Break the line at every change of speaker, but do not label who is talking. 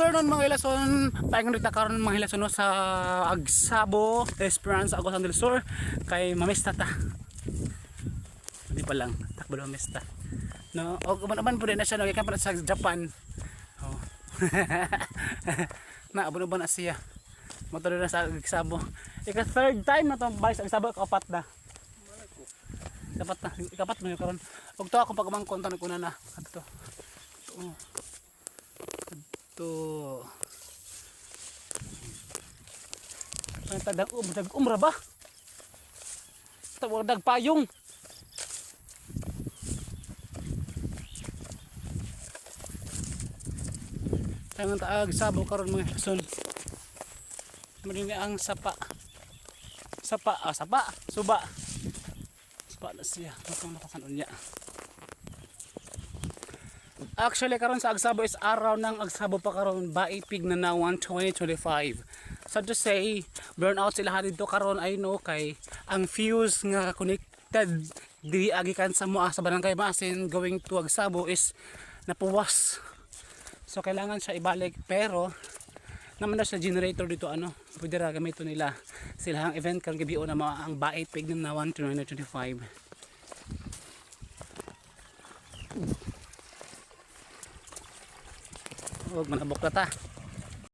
afternoon mga ilason, paingon dita karon mga ilason no, sa Agsabo, Esperanza, Agusan del Sur kay mamesta ta. Hindi pa lang, takbo lang mamesta. No, og uban-uban pud na siya no, kay pa sa Japan. Oh. Na uban-uban na siya. Motor na sa Agsabo. Ika third time na to balik sa Agsabo, kapat na. Kapat na karon. Og to ako pagmangkon tan ko na adto. To ang tadag umra ba? Tawag payong. Tangan taag sabo karon mga son. Mudin ang sapa. Suba. Suba na siya. Matong nakasanon niya. Actually karon sa Agsabo is araw ng Agsabo pa karon baipig na nawan 2025. So to say, burnout sila dito karon ay no kay ang fuse nga connected di agikan sa moa sa Barangay Masin going to Agsabo is napuwas. So kailangan siya ibalik pero naman na sa generator dito ano, pwede ra gamiton nila. Sila ang event karon gabi na ang baipig na nawan 2025. Huwag manabok na ta.